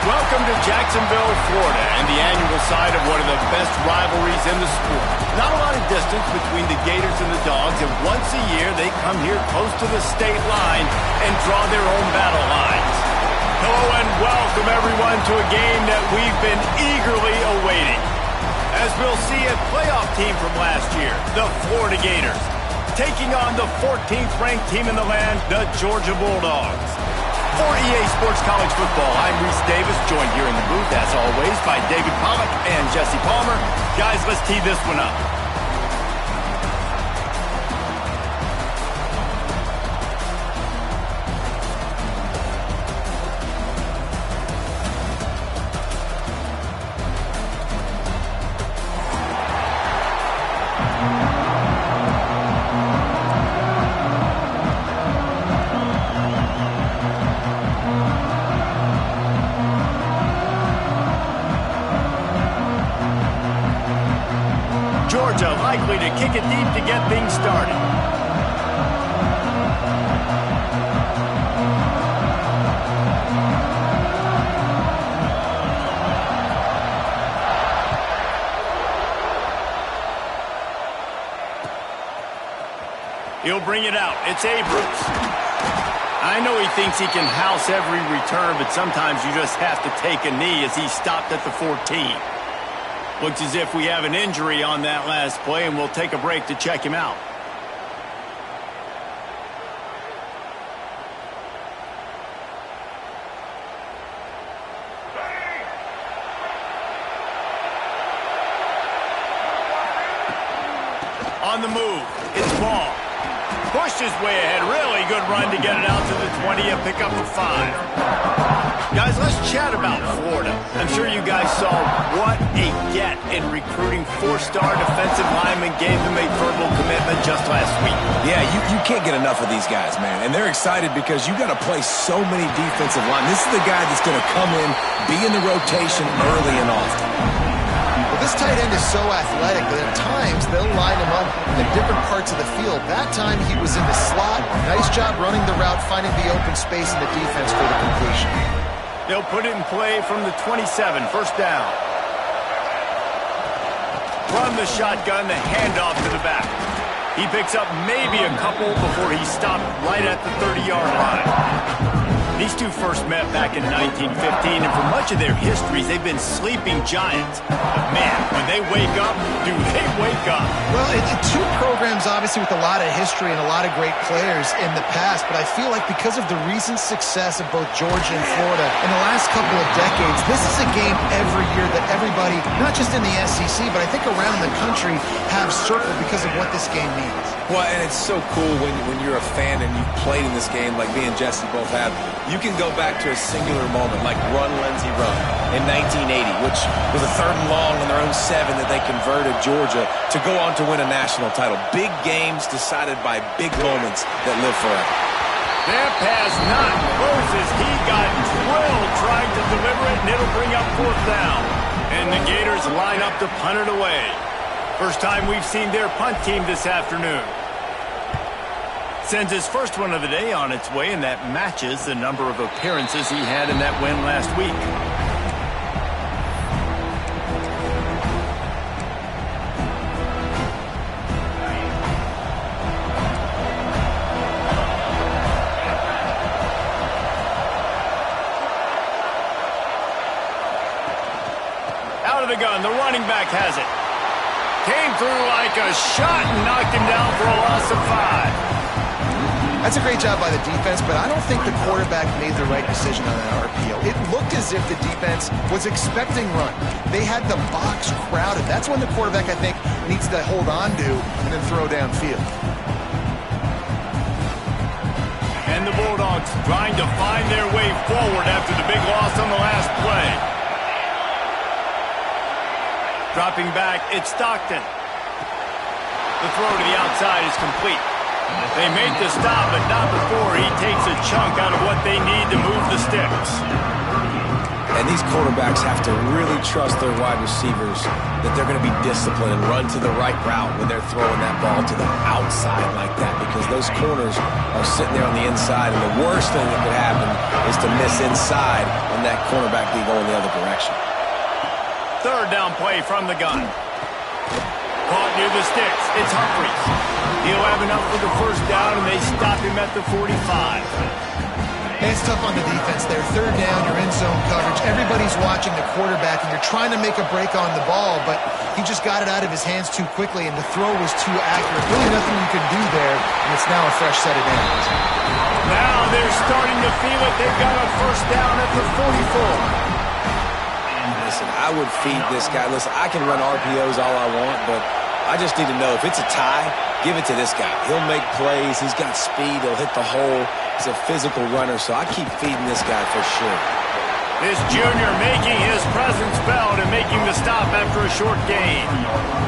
Welcome to Jacksonville, Florida, and the annual site of one of the best rivalries in the sport. Not a lot of distance between the Gators and the Dogs, and once a year they come here close to the state line and draw their own battle lines. Hello and welcome everyone to a game that we've been eagerly awaiting. As we'll see a playoff team from last year, the Florida Gators, taking on the 14th ranked team in the land, the Georgia Bulldogs. For EA Sports College Football, I'm Reese Davis, joined here in the booth, as always, by David Pollack and Jesse Palmer. Guys, let's tee this one up. Georgia likely to kick it deep to get things started. He'll bring it out. It's Abrams. I know he thinks he can house every return, but sometimes you just have to take a knee as he stopped at the 14. Looks as if we have an injury on that last play, and we'll take a break to check him out. On the move, it's Ball. Pushed his way ahead. Really good run to get it out to the 20 and pick up a 5. Guys, let's chat about Florida. I'm sure you guys saw what a get in recruiting 4-star defensive linemen gave them a verbal commitment just last week. Yeah, you can't get enough of these guys, man. And they're excited because you got to play so many defensive linemen. This is the guy that's going to come in, be in the rotation early and often. Well, this tight end is so athletic that at times they'll line him up in different parts of the field. That time he was in the slot. Nice job running the route, finding the open space in the defense for the completion. They'll put it in play from the 27, first down. From the shotgun, the handoff to the back. He picks up maybe a couple before he stopped right at the 30-yard line. These two first met back in 1915, and for much of their histories, they've been sleeping giants. But man, when they wake up, do they wake up? Well, two programs obviously with a lot of history and a lot of great players in the past, but I feel like because of the recent success of both Georgia and Florida in the last couple of decades, this is a game every year that everybody, not just in the SEC, but I think around the country, have circled because of what this game means. Well, and it's so cool when you're a fan and you've played in this game like me and Jesse both have. You can go back to a singular moment like Run, Lindsey, Run in 1980, which was a 3rd and long on their own 7 that they converted Georgia to go on to win a national title. Big games decided by big moments that live forever. That pass not close as he got drilled trying to deliver it, and it'll bring up 4th down. And the Gators line up to punt it away. First time we've seen their punt team this afternoon. Sends his first one of the day on its way, and that matches the number of appearances he had in that win last week. Out of the gun, the running back has it. Came through like a shot and knocked him down for a loss of 5. That's a great job by the defense, but I don't think the quarterback made the right decision on that RPO. It looked as if the defense was expecting run. They had the box crowded. That's when the quarterback, I think, needs to hold on to and then throw downfield. And the Bulldogs trying to find their way forward after the big loss on the last play. Dropping back, it's Stockton. The throw to the outside is complete. They make the stop, but not before he takes a chunk out of what they need to move the sticks. And these quarterbacks have to really trust their wide receivers that they're going to be disciplined and run to the right route when they're throwing that ball to the outside like that, because those corners are sitting there on the inside, and the worst thing that could happen is to miss inside and that cornerback be going the other direction. Third down play from the gun. Caught near the sticks. It's Humphries. He'll have enough for the first down, and they stop him at the 45. It's tough on the defense there. Third down, you're in zone coverage. Everybody's watching the quarterback, and you're trying to make a break on the ball, but he just got it out of his hands too quickly, and the throw was too accurate. Really nothing you can do there, and it's now a fresh set of downs. Now they're starting to feel it. They've got a first down at the 44. Listen, I would feed this guy. Listen, I can run RPOs all I want, but I just need to know if it's a tie, give it to this guy. He'll make plays. He's got speed. He'll hit the hole. He's a physical runner, so I keep feeding this guy for sure. This junior making his presence felt and making the stop after a short gain.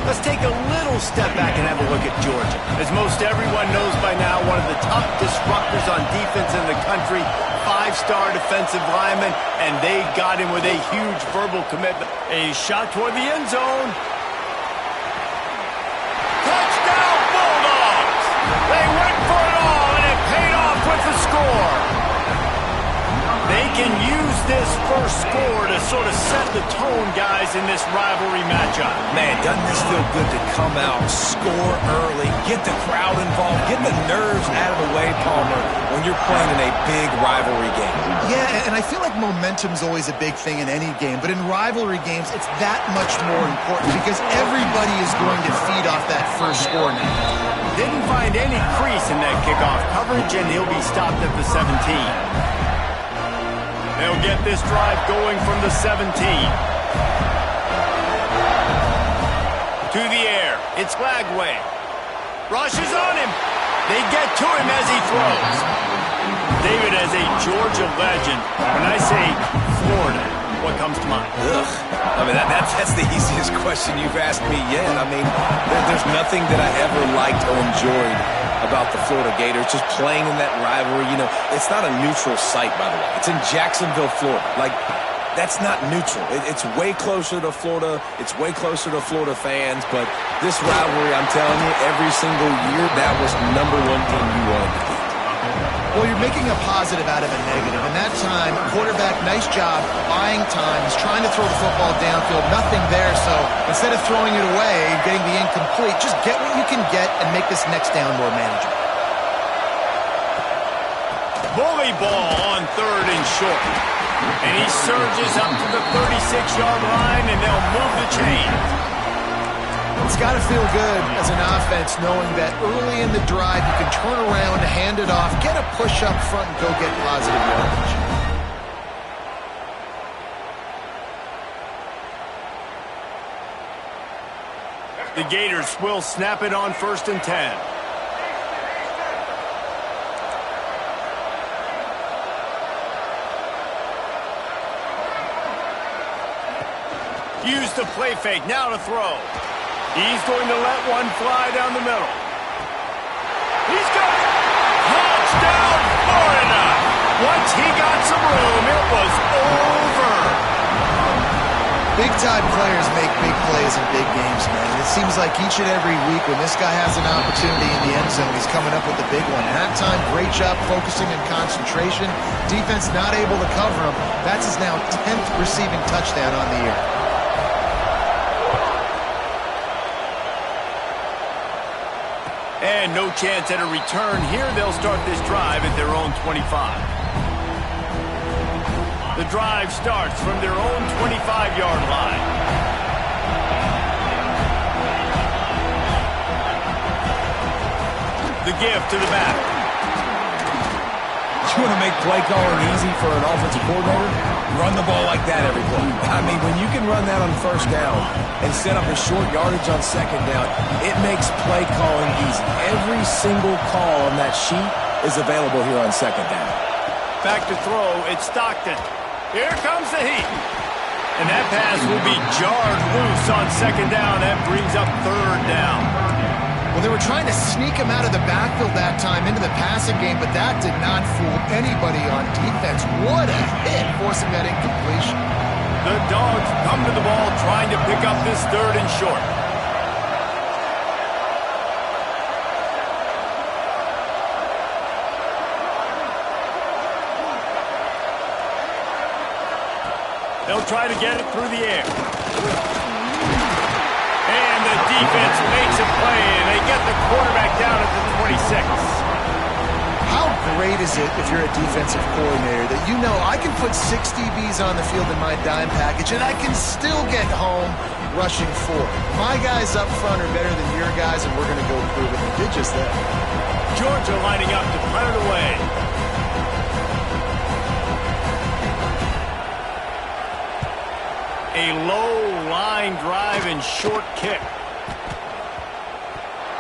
Let's take a little step back and have a look at Georgia. As most everyone knows by now, one of the top disruptors on defense in the country, five-star defensive lineman, and they got him with a huge verbal commitment. A shot toward the end zone. Touchdown, Bulldogs! They went for it all, and it paid off with the score. They can use this first score to sort of set the tone, guys, in this rivalry matchup. Man, doesn't this feel good to come out, score early, get the crowd involved, get the nerves out of the way, Palmer, when you're playing in a big rivalry game? Yeah, and I feel like momentum's always a big thing in any game, but in rivalry games, it's that much more important because everybody is going to feed off that first score now. Didn't find any crease in that kickoff coverage, and he'll be stopped at the 17. They'll get this drive going from the 17. To the air. It's Lagway. Rushes on him. They get to him as he throws. David, as a Georgia legend, when I say Florida, what comes to mind? Ugh. I mean, that's the easiest question you've asked me yet. I mean, there's nothing that I ever liked or enjoyed about the Florida Gators, just playing in that rivalry. You know, it's not a neutral site, by the way. It's in Jacksonville, Florida. Like, that's not neutral. It's way closer to Florida. It's way closer to Florida fans. But this rivalry, I'm telling you, every single year, that was number one thing you wanted to beat. Well, you're making a positive out of a negative. And that time, quarterback, nice job, buying time. He's trying to throw the football downfield. Nothing there. So instead of throwing it away and getting the incomplete, just get what you can get and make this next down more manageable. Bully ball on third and short. And he surges up to the 36-yard line, and they'll move the chains. It's got to feel good as an offense knowing that early in the drive you can turn around, hand it off, get a push up front, and go get positive yardage. The Gators will snap it on 1st and 10. Use the play fake, now to throw. He's going to let one fly down the middle. He's got it! Touchdown, Florida! Once he got some room, it was over. Big-time players make big plays in big games, man. It seems like each and every week when this guy has an opportunity in the end zone, he's coming up with a big one. At time, great job focusing and concentration. Defense not able to cover him. That's his now 10th receiving touchdown on the year. And no chance at a return here. They'll start this drive at their own 25. The drive starts from their own 25-yard line. The give to the back. You want to make play calling easy for an offensive coordinator? Run the ball like that every play. I mean, when you can run that on first down and set up a short yardage on second down, it makes play calling easy. Every single call on that sheet is available here on second down. Back to throw, it's Stockton. Here comes the heat. And that pass will be jarred loose on second down. That brings up third down. Well, they were trying to sneak him out of the backfield that time into the passing game, but that did not fool anybody on defense. What a hit, forcing that incompletion. The Dogs come to the ball trying to pick up this third and short. They'll try to get it through the air. And the defense makes a play, and they get the quarterback down at the 26. How great is it if you're a defensive coordinator that you know I can put 6 DBs on the field in my dime package and I can still get home rushing 4. My guys up front are better than your guys, and we're going to go prove it. They did just that. Georgia lining up to punt it away. A low line drive and short kick.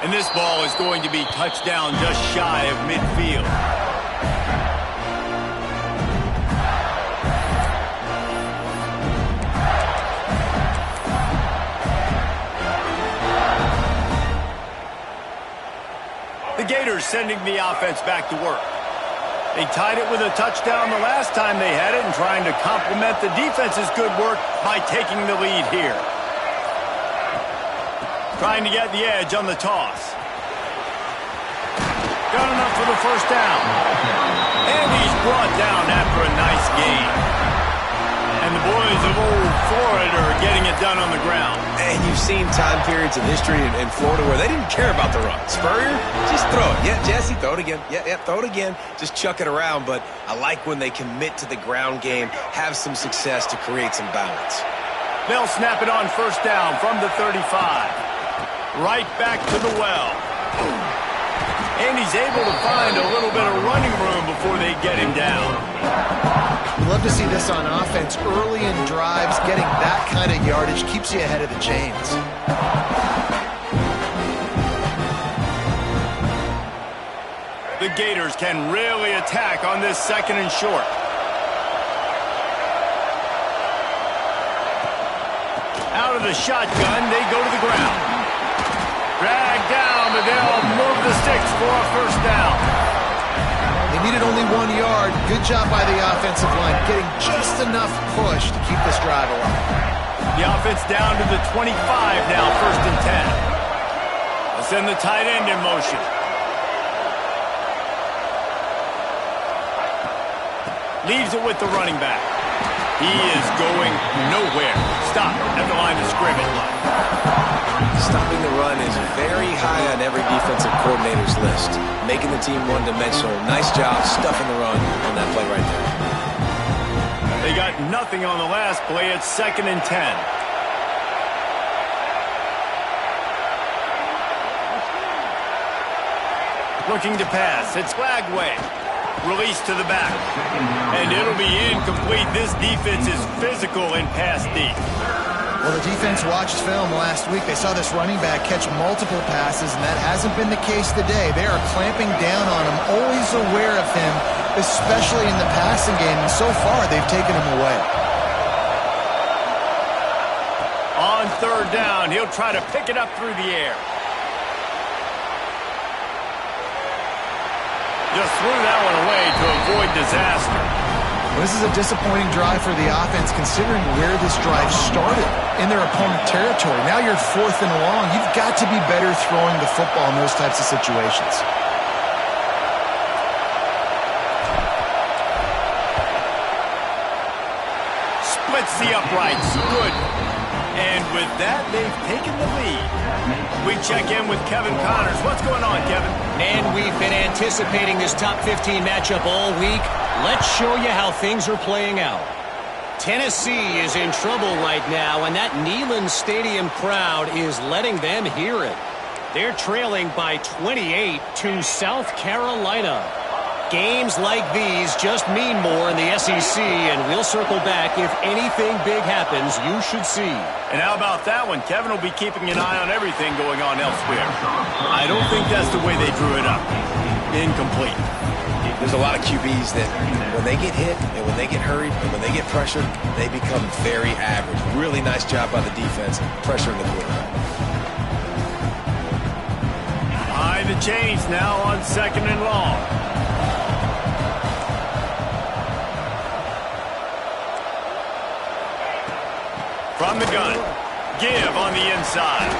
And this ball is going to be touchdown just shy of midfield. The Gators sending the offense back to work. They tied it with a touchdown the last time they had it and trying to complement the defense's good work by taking the lead here. Trying to get the edge on the toss. Got enough for the first down. And he's brought down after a nice gain. And the boys of old Florida are getting it done on the ground. And you've seen time periods in history in Florida where they didn't care about the run. Spurrier, just throw it. Yeah, Jesse, throw it again. Yeah, throw it again. Just chuck it around. But I like when they commit to the ground game, have some success to create some balance. They'll snap it on first down from the 35. Right back to the well. And he's able to find a little bit of running room before they get him down. We love to see this on offense. Early in drives, getting that kind of yardage keeps you ahead of the chains. The Gators can really attack on this second and short. Out of the shotgun, they go to the ground. Drag down, but they'll move the sticks for a first down. They needed only 1 yard. Good job by the offensive line, getting just enough push to keep this drive alive. The offense down to the 25 now, first and 10. They'll send the tight end in motion. Leaves it with the running back. He is going nowhere. Stop at the line of scrimmage. Stopping the run is very high on every defensive coordinator's list. Making the team one-dimensional. Nice job stuffing the run on that play right there. They got nothing on the last play. It's second and 10. Looking to pass. It's Flagway. Release to the back. And it'll be incomplete. This defense is physical in pass deep. Well, the defense watched film last week. They saw this running back catch multiple passes, and that hasn't been the case today. They are clamping down on him, always aware of him, especially in the passing game. And so far, they've taken him away. On third down, he'll try to pick it up through the air. Just threw that one away to avoid disaster. This is a disappointing drive for the offense considering where this drive started in their opponent territory. Now you're 4th and long. You've got to be better throwing the football in those types of situations. Splits the uprights. Good. And with that, they've taken the lead. We check in with Kevin Connors. What's going on, Kevin? Man, we've been anticipating this top 15 matchup all week. Let's show you how things are playing out. Tennessee is in trouble right now, and that Neyland Stadium crowd is letting them hear it. They're trailing by 28 to South Carolina. Games like these just mean more in the SEC, and we'll circle back if anything big happens you should see. And how about that one? Kevin will be keeping an eye on everything going on elsewhere. I don't think that's the way they drew it up. Incomplete. There's a lot of QBs that when they get hit and when they get hurried and when they get pressured, they become very average. Really nice job by the defense pressuring the quarterback. High the chains now on second and long. From the gun, give on the inside.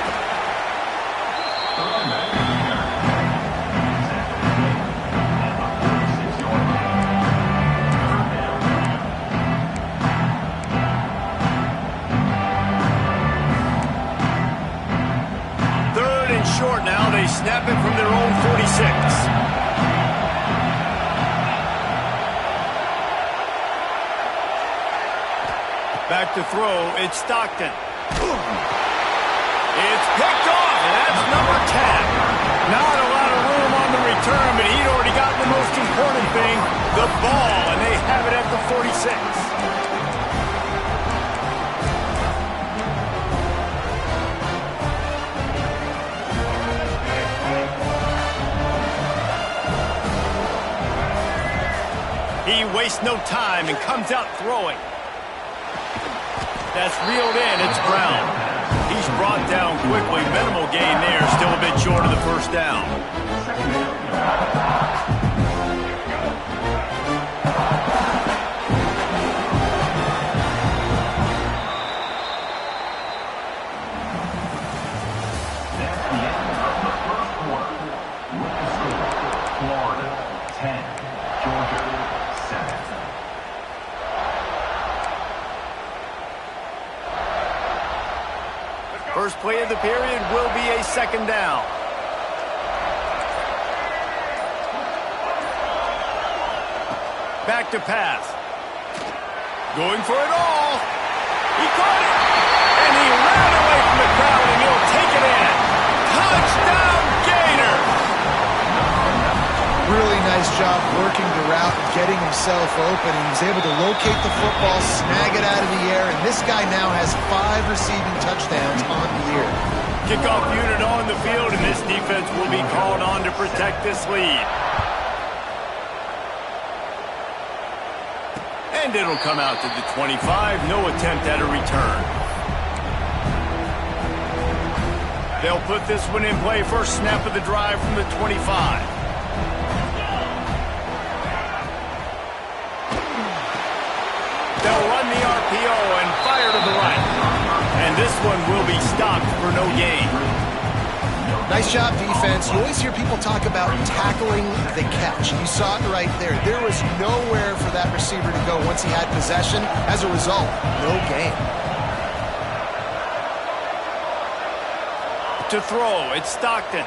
Back to throw, it's Stockton. It's picked off, and that's number 10. Not a lot of room on the return, but he'd already got the most important thing, the ball, and they have it at the 46. He wastes no time and comes out throwing. That's reeled in. It's Brown. He's brought down quickly. Minimal gain there. Still a bit short of the first down. First play of the period will be a second down. Back to pass. Going for it all. He caught it. And he ran away from the crowd, and he'll take it in. Touchdown, Gators! Really nice job working the route and getting himself open. And he was able to locate the football, snag it out of the air, and this guy now has 5 receiving touchdowns on the year. Kickoff unit on the field, and this defense will be called on to protect this lead. And it'll come out to the 25. No attempt at a return. They'll put this one in play. First snap of the drive from the 25. They'll run the RPO and fire to the right. And this one will be stopped for no gain. Nice job, defense. You always hear people talk about tackling the catch. You saw it right there. There was nowhere for that receiver to go once he had possession. As a result, no gain. To throw, it's Stockton.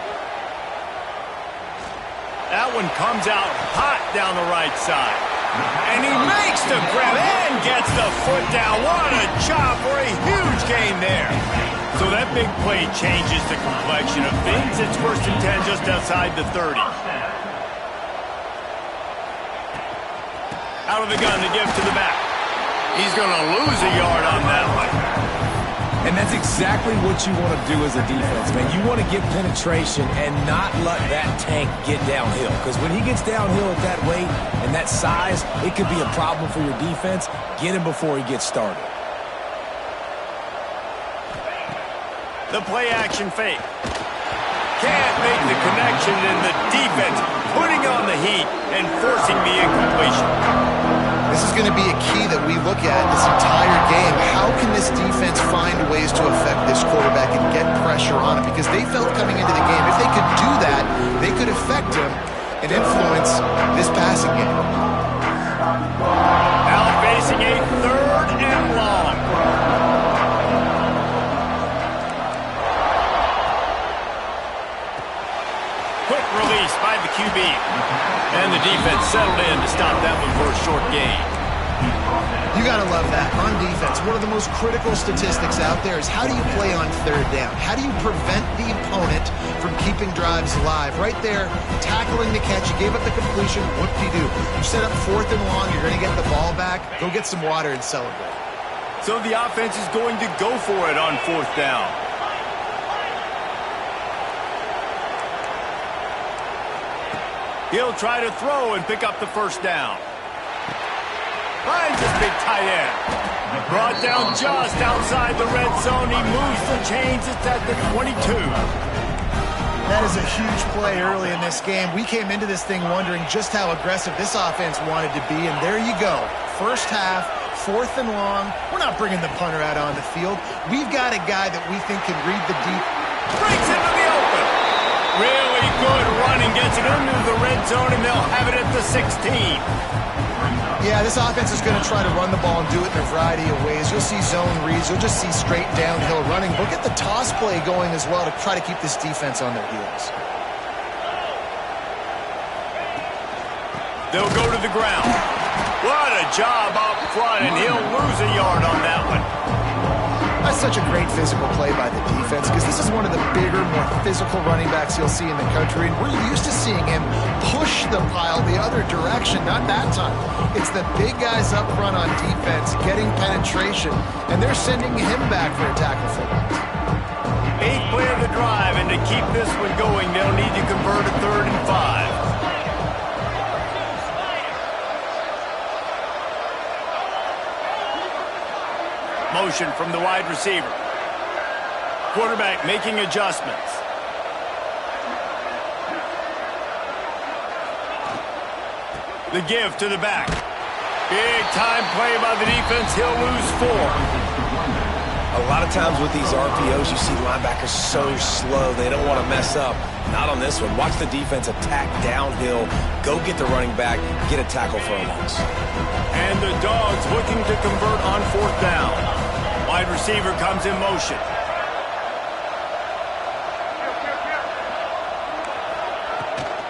That one comes out hot down the right side. And he makes the grab and gets the foot down. What a job for a huge gain there. So that big play changes the complexion of things. It's 1st and 10 just outside the 30. Out of the gun to give to the back. He's going to lose a yard on that one. And that's exactly what you want to do as a defense, man. You want to get penetration and not let that tank get downhill. Because when he gets downhill at that weight and that size, it could be a problem for your defense. Get him before he gets started. The play action fake. Can't make the connection, and the defense putting on the heat and forcing the incompletion. This is going to be a key that we look at this entire game. How can this defense find ways to affect this quarterback and get pressure on him? Because they felt coming into the game, if they could do that, they could affect him and influence this passing game. Now facing a 3rd and long. Quick release by the QB. And the defense settled in to stop that one for a short gain. You got to love that. On defense, one of the most critical statistics out there is how do you play on 3rd down? How do you prevent the opponent from keeping drives alive? Right there, tackling the catch. You gave up the completion. What do? You set up 4th and long. You're going to get the ball back. Go get some water and celebrate. So the offense is going to go for it on 4th down. He'll try to throw and pick up the first down. Finds his big tight end. Brought down just outside the red zone. He moves the chains. It's at the 22. That is a huge play early in this game. We came into this thing wondering just how aggressive this offense wanted to be, and there you go. First half, 4th and long. We're not bringing the punter out on the field. We've got a guy that we think can read the deep. Breaks into the open. Really good running. Gets it into the red zone, and they'll have it at the 16. Yeah, this offense is going to try to run the ball and do it in a variety of ways. You'll see zone reads. You'll just see straight downhill running. We'll get the toss play going as well to try to keep this defense on their heels. They'll go to the ground. What a job up front, and he'll lose a yard on that one. such a great physical play by the defense because this is one of the bigger, more physical running backs you'll see in the country, and we're used to seeing him push the pile the other direction. Not that time. It's the big guys up front on defense getting penetration, and they're sending him back for a tackle for loss. 8th play of the drive, and to keep this one going, they'll need to convert a 3rd and 5. Motion from the wide receiver. Quarterback making adjustments. The give to the back. Big time play by the defense. He'll lose 4. A lot of times with these RPOs, you see linebackers so slow, they don't want to mess up. Not on this one. Watch the defense attack downhill, go get the running back, get a tackle for a loss. And the Dogs looking to convert on 4th down. Wide receiver comes in motion.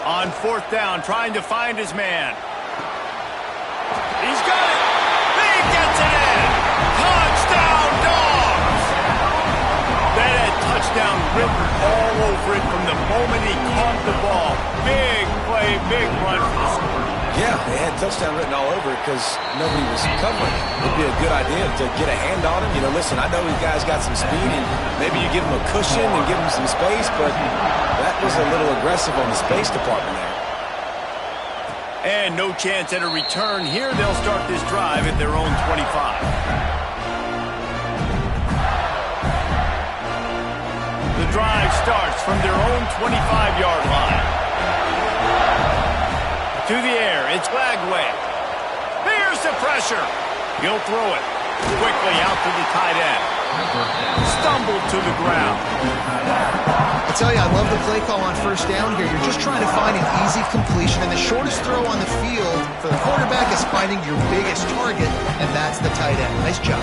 On 4th down, trying to find his man. He's got it. He gets it in. Touchdown, Dogs. That had touchdown written all over it from the moment he caught the ball. Big play, big run for the score. Yeah, they had touchdown written all over it because nobody was covering it. It'd be a good idea to get a hand on him. You know, listen, I know these guys got some speed, and maybe you give them a cushion and give them some space, but that was a little aggressive on the space department there. And no chance at a return here. They'll start this drive at their own 25. The drive starts from their own 25-yard line. To the air, it's Lagway. Here's the pressure. He'll throw it quickly out to the tight end. Stumbled to the ground. I tell you, I love the play call on 1st down here. You're just trying to find an easy completion, and the shortest throw on the field for the quarterback is finding your biggest target, and that's the tight end. Nice job.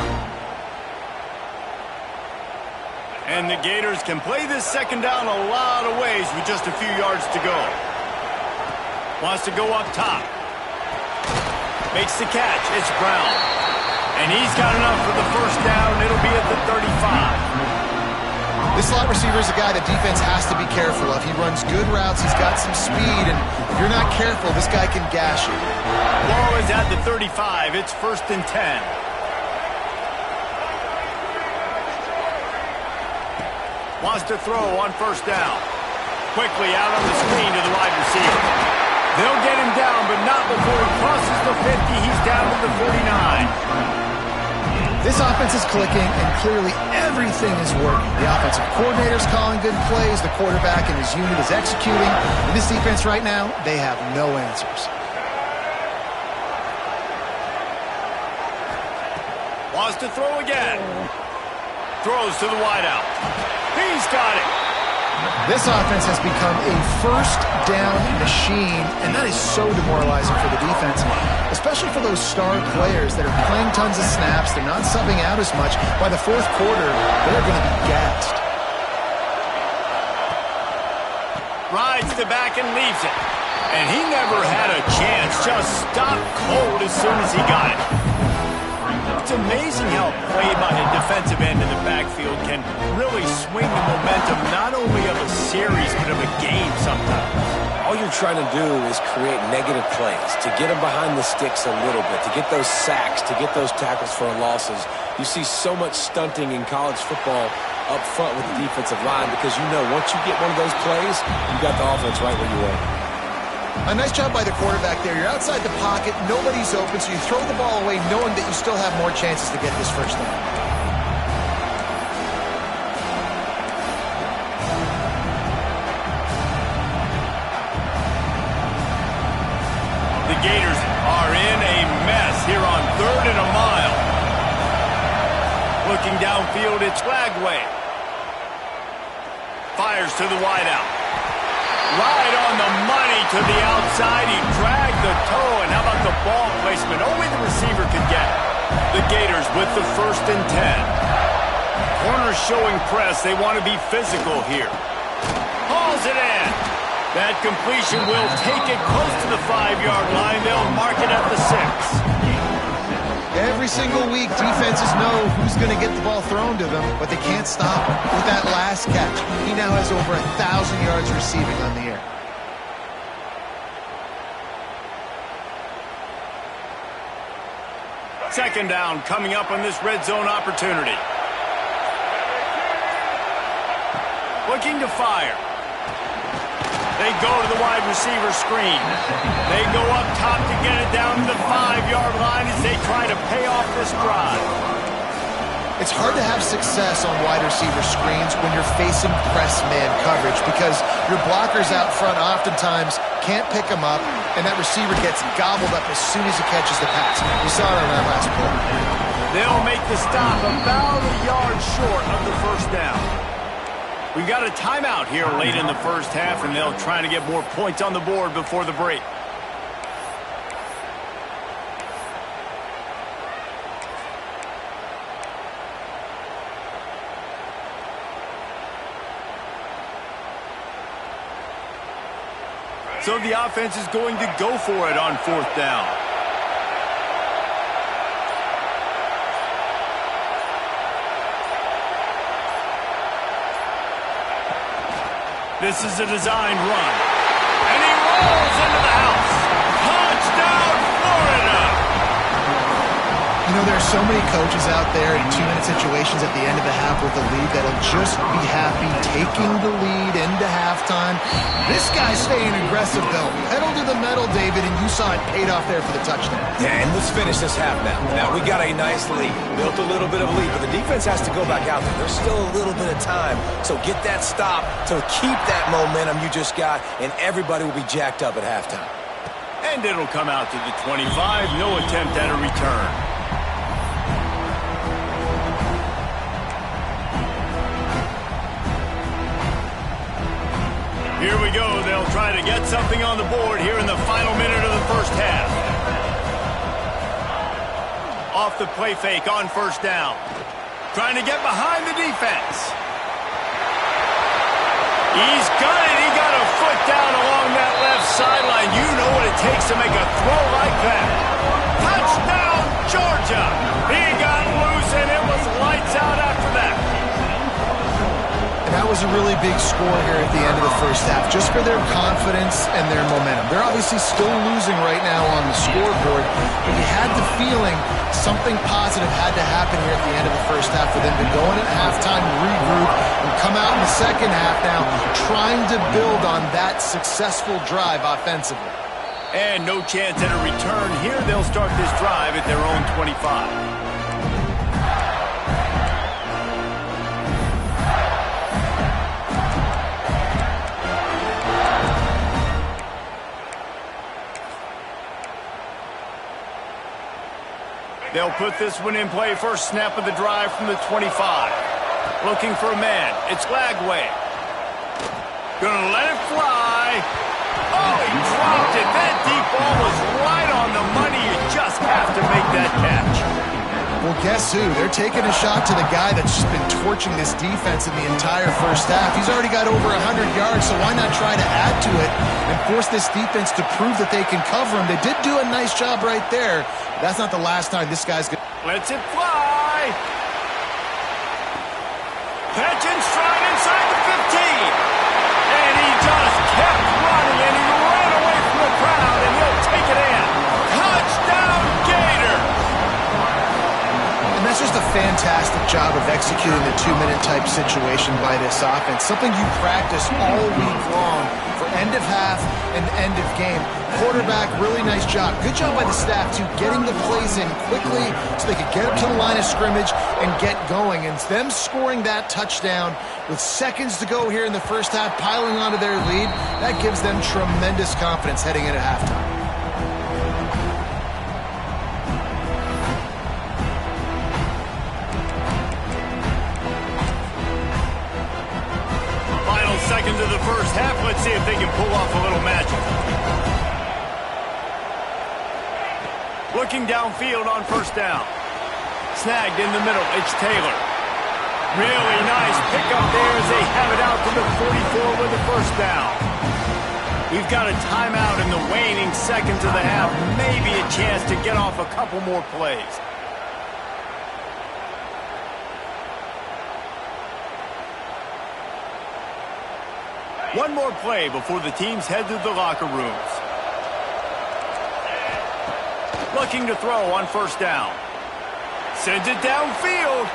And the Gators can play this 2nd down a lot of ways with just a few yards to go. Wants to go up top. Makes the catch. It's Brown. And he's got enough for the 1st down. It'll be at the 35. This slot receiver is a guy the defense has to be careful of. He runs good routes. He's got some speed. And if you're not careful, this guy can gash you. Ball is at the 35. It's 1st and 10. Wants to throw on 1st down. Quickly out on the screen to the wide receiver. They'll get him down, but not before he crosses the 50. He's down to the 49. This offense is clicking, and clearly everything is working. The offensive coordinator's calling good plays. The quarterback and his unit is executing. And this defense right now, they have no answers. Wants to throw again. Throws to the wideout. He's got it. This offense has become a 1st down machine, and that is so demoralizing for the defense, especially for those star players that are playing tons of snaps. They're not subbing out as much. By the 4th quarter, they're going to be gassed. Rides the back and leaves it. And he never had a chance. Just stopped cold as soon as he got it. It's amazing how play by a defensive end in the backfield can really swing the momentum not only of a series but of a game sometimes. All you're trying to do is create negative plays, to get them behind the sticks a little bit, to get those sacks, to get those tackles for losses. You see so much stunting in college football up front with the defensive line because you know once you get one of those plays, you got the offense right where you want. A nice job by the quarterback there. You're outside the pocket, nobody's open, so you throw the ball away knowing that you still have more chances to get this 1st down. The Gators are in a mess here on 3rd and a mile. Looking downfield, it's Lagway. Fires to the wideout. Right on the money to the outside. He dragged the toe, and how about the ball placement? Only the receiver could get it. The Gators with the 1st and 10. Corners showing press. They want to be physical here. Hauls it in. That completion will take it close to the 5-yard line. They'll mark it at the 6. Every single week, defenses know who's going to get the ball thrown to them, but they can't stop him. With that last catch, he now has over 1,000 yards receiving on the air. Second down coming up on this red zone opportunity. Looking to fire. They go to the wide receiver screen. They go up top to get it down to the 5-yard line as they try to pay off this drive. It's hard to have success on wide receiver screens when you're facing press man coverage because your blockers out front oftentimes can't pick them up, and that receiver gets gobbled up as soon as he catches the pass. We saw it on that last play. They'll make the stop about a yard short of the first down. We've got a timeout here late in the first half, and they'll try to get more points on the board before the break. So the offense is going to go for it on fourth down. This is a designed run. And he rolls into the house. Touchdown, Florida! You know, there are so many coaches out there in 2-minute situations at the end of the half with a lead that'll just be happy taking the lead into halftime. This guy's staying aggressive, though. Pedal to the metal, David, and you saw it paid off there for the touchdown. Yeah, and let's finish this half now. Now, we got a nice lead. Built a little bit of a lead, but the defense has to go back out there. There's still a little bit of time. So get that stop to keep that momentum you just got, and everybody will be jacked up at halftime. And it'll come out to the 25. No attempt at a return. Here we go. They'll try to get something on the board here in the final minute of the first half. Off the play fake on first down. Trying to get behind the defense. He's got it. He got a foot down along that left sideline. You know what it takes to make a throw like that. Touchdown, Georgia. He got loose, and it was lights out after that. And that was a really big score here at the end of the first half, just for their confidence and their momentum. They're obviously still losing right now on the scoreboard, but you had the feeling something positive had to happen here at the end of the first half for them to go in at halftime, regroup, and come out in the second half now trying to build on that successful drive offensively. And no chance at a return here. They'll start this drive at their own 25. They'll put this one in play. First snap of the drive from the 25. Looking for a man. It's Lagway. Gonna let it fly. Oh, he dropped it. That deep ball was right on the money. You just have to make that catch. Well, guess who? They're taking a shot to the guy that's just been torching this defense in the entire first half. He's already got over 100 yards, so why not try to add to it and force this defense to prove that they can cover him? They did do a nice job right there. That's not the last time this guy's going to... Lets it fly. Catch and stride inside the 15. And he just kept running, and he ran away from the crowd, and he'll take it in. Touchdown, Gator. And that's just a fantastic job of executing the 2-minute type situation by this offense. Something you practice all week long for end of half and end of game. Quarterback, really nice job. Good job by the staff, too, getting the plays in quickly so they could get up to the line of scrimmage and get going. And them scoring that touchdown with seconds to go here in the first half, piling onto their lead, that gives them tremendous confidence heading into halftime. Seconds of the first half. Let's see if they can pull off a little magic. Looking downfield on first down. Snagged in the middle. It's Taylor. Really nice pickup there as they have it out to the 44 with the first down. We've got a timeout in the waning seconds of the half. Maybe a chance to get off a couple more plays. One more play before the teams head to the locker rooms. Looking to throw on first down. Sends it downfield.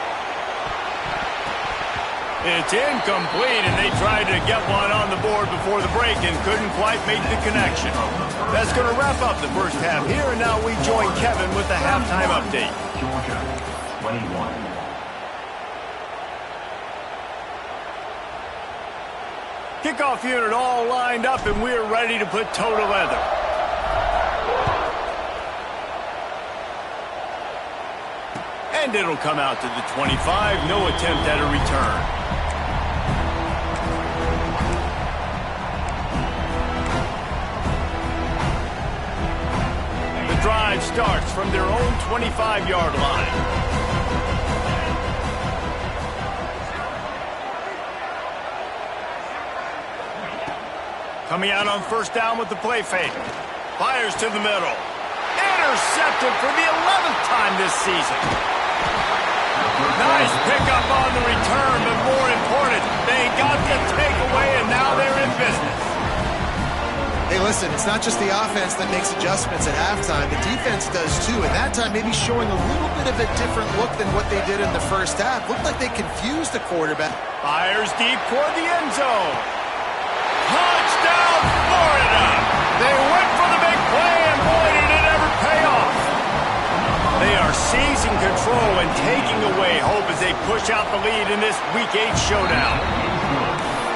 It's incomplete, and they tried to get one on the board before the break and couldn't quite make the connection. That's going to wrap up the first half here, and now we join Kevin with the halftime update. Georgia, 21. Kickoff unit all lined up, and we're ready to put toe to leather. And it'll come out to the 25. No attempt at a return. The drive starts from their own 25-yard line. Coming out on first down with the play fake. Fires to the middle. Intercepted for the 11th time this season. Nice pickup on the return, but more important, they got the takeaway, and now they're in business. Hey, listen, it's not just the offense that makes adjustments at halftime. The defense does too, and that time maybe showing a little bit of a different look than what they did in the first half. Looked like they confused the quarterback. Fires deep toward the end zone. Touchdown, Florida! They went for the big play, and boy, did it ever pay off. They are seizing control and taking away hope as they push out the lead in this Week 8 showdown.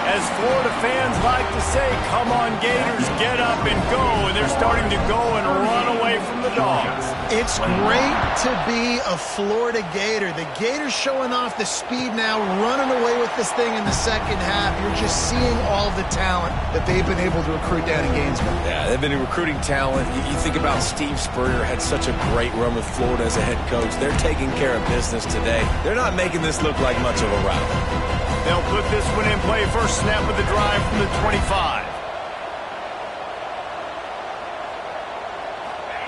As Florida fans like to say, come on Gators, get up and go, and they're starting to go and run away from the Dogs. It's great to be a Florida Gator. The Gators showing off the speed now, running away with this thing in the second half. You're just seeing all the talent that they've been able to recruit down in Gainesville. Yeah, they've been recruiting talent. You think about Steve Spurrier, had such a great run with Florida as a head coach. They're taking care of business today. They're not making this look like much of a rival. They'll put this one in play. First snap of the drive from the 25.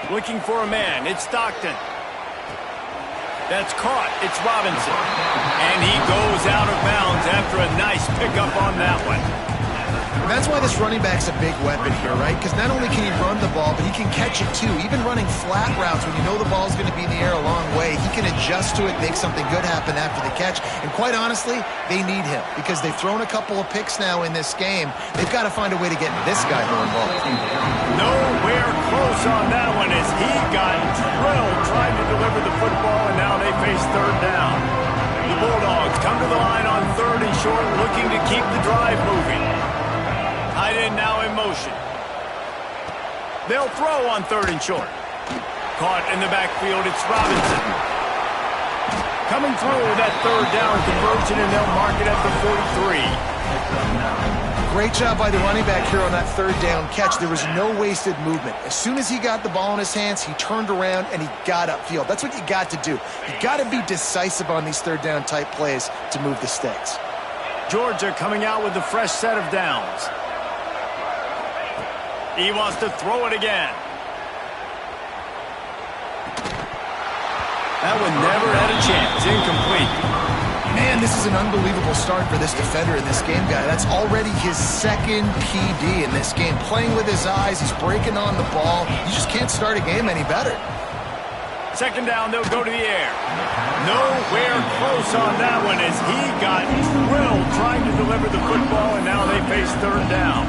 Looking for a man. It's Stockton. That's caught. It's Robinson. And he goes out of bounds after a nice pickup on that one. And that's why this running back's a big weapon here, right? Because not only can he run the ball, but he can catch it too. Even running flat routes when you know the ball's going to be in the air a long way, he can adjust to it, make something good happen after the catch. And quite honestly, they need him because they've thrown a couple of picks now in this game. They've got to find a way to get this guy more involved. Nowhere close on that one as he got drilled trying to deliver the football, and now they face third down. The Bulldogs come to the line on third and short, looking to keep the drive moving. Tight end now in motion. They'll throw on third and short. Caught in the backfield, it's Robinson. Coming through that third down conversion, and they'll mark it at the 43. Great job by the running back here on that third down catch. There was no wasted movement. As soon as he got the ball in his hands, he turned around and he got upfield. That's what you got to do. You got to be decisive on these third down type plays to move the sticks. Georgia coming out with a fresh set of downs. He wants to throw it again. That one never had a chance. Incomplete. Man, this is an unbelievable start for this defender in this game, guy. That's already his second PD in this game. Playing with his eyes, he's breaking on the ball. You just can't start a game any better. Second down, they'll go to the air. Nowhere close on that one as he got drilled trying to deliver the football, and now they face third down.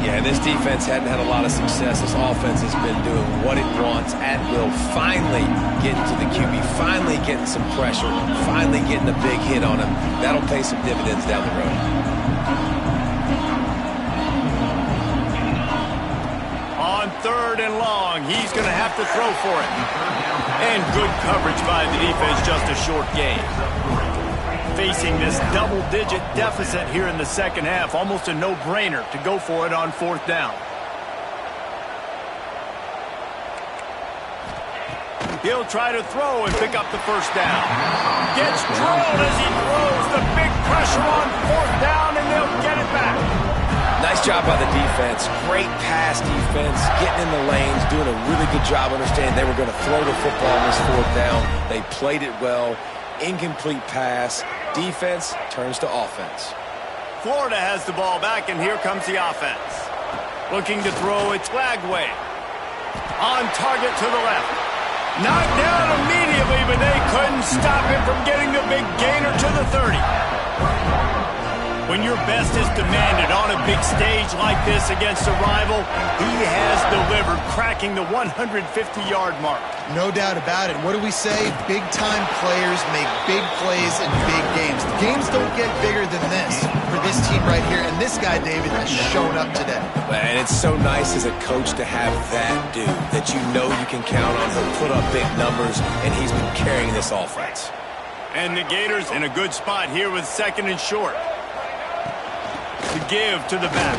Yeah, this defense hadn't had a lot of success. This offense has been doing what it wants at will. Finally getting to the QB, finally getting some pressure, finally getting a big hit on him. That'll pay some dividends down the road. On third and long, he's going to have to throw for it. And good coverage by the defense, just a short gain. Facing this double-digit deficit here in the second half, almost a no-brainer to go for it on fourth down. He'll try to throw and pick up the first down. Gets drilled as he throws. The big pressure on fourth down, and they'll get it back. Nice job by the defense. Great pass defense, getting in the lanes, doing a really good job understanding they were going to throw the football on this fourth down. They played it well. Incomplete pass. Defense turns to offense. Florida has the ball back, and here comes the offense. Looking to throw, it's Lagway. On target to the left. Knocked down immediately, but they couldn't stop him from getting the big gainer to the 30. When your best is demanded on a big stage like this against a rival, he has delivered, cracking the 150-yard mark. No doubt about it. What do we say? Big-time players make big plays in big games. The games don't get bigger than this for this team right here, and this guy, David, has shown up today. And it's so nice as a coach to have that dude that you know you can count on to put up big numbers, and he's been carrying this offense. And the Gators in a good spot here with 2nd and short. To give to the back.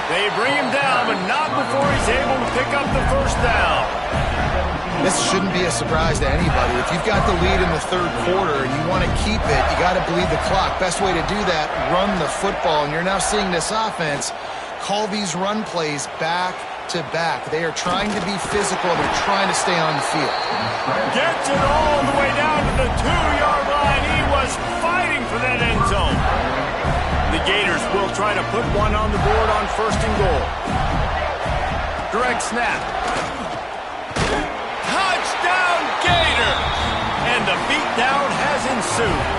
They bring him down, but not before he's able to pick up the first down. This shouldn't be a surprise to anybody. If you've got the lead in the 3rd quarter and you want to keep it, you got to bleed the clock. Best way to do that, run the football. And you're now seeing this offense call these run plays back to back. They are trying to be physical. They're trying to stay on the field. Gets it all the way down to the 2-yard line. He was fighting for that end zone. The Gators will try to put one on the board on 1st and goal. Direct snap. Touchdown Gators! And the beatdown has ensued.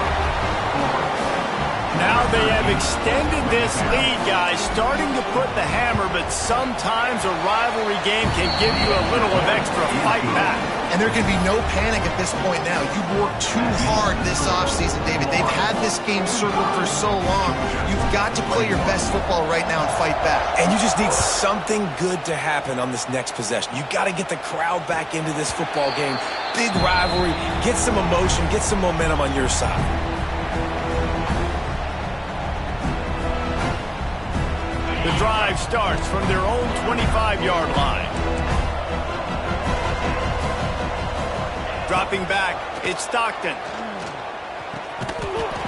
Now they have extended this lead, guys, starting to put the hammer, but sometimes a rivalry game can give you a little of extra fight back. And there can be no panic at this point now. You've worked too hard this offseason, David. They've had this game circled for so long. You've got to play your best football right now and fight back. And you just need something good to happen on this next possession. You got to get the crowd back into this football game. Big rivalry. Get some emotion. Get some momentum on your side. The drive starts from their own 25-yard line. Dropping back, it's Stockton.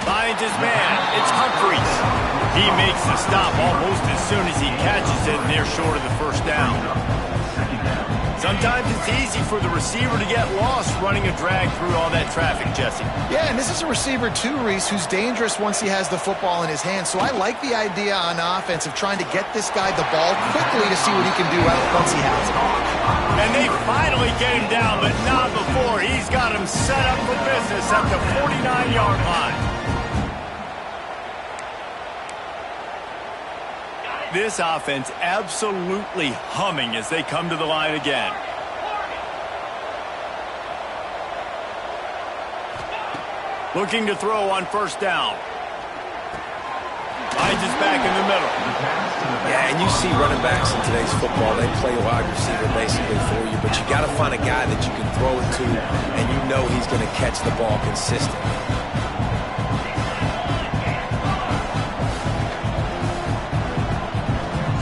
Finds his man, it's Humphries. He makes the stop almost as soon as he catches it, and they're short of the first down. Sometimes it's easy for the receiver to get lost running a drag through all that traffic, Jesse. Yeah, and this is a receiver too, Reese, who's dangerous once he has the football in his hands. So I like the idea on offense of trying to get this guy the ball quickly to see what he can do out once he has it. And they finally get him down, but not before. He's got him set up for business at the 49-yard line. This offense absolutely humming as they come to the line again. Looking to throw on 1st down. Finds his back in the middle. Yeah, and you see running backs in today's football, they play a wide receiver basically for you, but you got to find a guy that you can throw it to, and you know he's going to catch the ball consistently.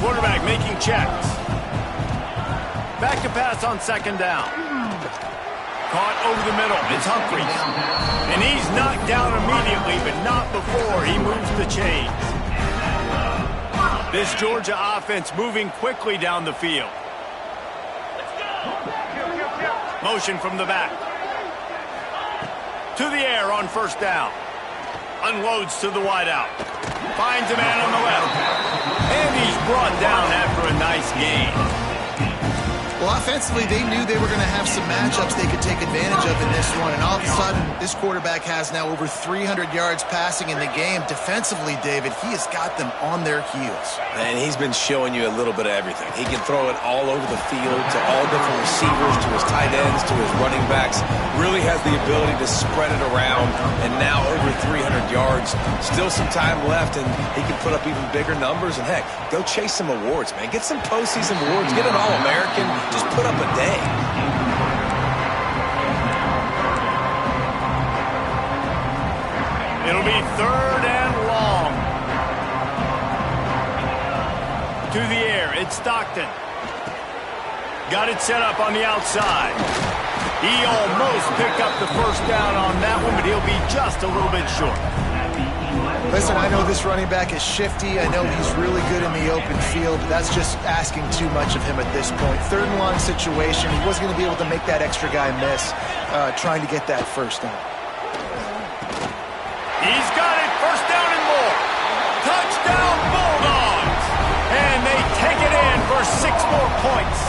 Quarterback making checks. Back to pass on 2nd down. Caught over the middle. It's Humphries. And he's knocked down immediately, but not before he moves the chains. This Georgia offense moving quickly down the field. Motion from the back. To the air on 1st down. Unloads to the wideout. Finds a man on the left. And he's brought down after a nice gain. Well, offensively, they knew they were going to have some matchups they could take advantage of in this one. And all of a sudden, this quarterback has now over 300 yards passing in the game. Defensively, David, he has got them on their heels. And he's been showing you a little bit of everything. He can throw it all over the field to all different receivers, to his tight ends, to his running backs. Really has the ability to spread it around. And now over 300 yards. Still some time left, and he can put up even bigger numbers. And heck, go chase some awards, man. Get some postseason awards. Get an All-American. Just put up a day. It'll be 3rd and long. To the air, it's Stockton. Got it set up on the outside. He almost picked up the first down on that one, but he'll be just a little bit short. Listen, I know this running back is shifty. I know he's really good in the open field. But that's just asking too much of him at this point. 3rd and long situation. He wasn't going to be able to make that extra guy miss trying to get that first down. He's got it. 1st down and more. score points.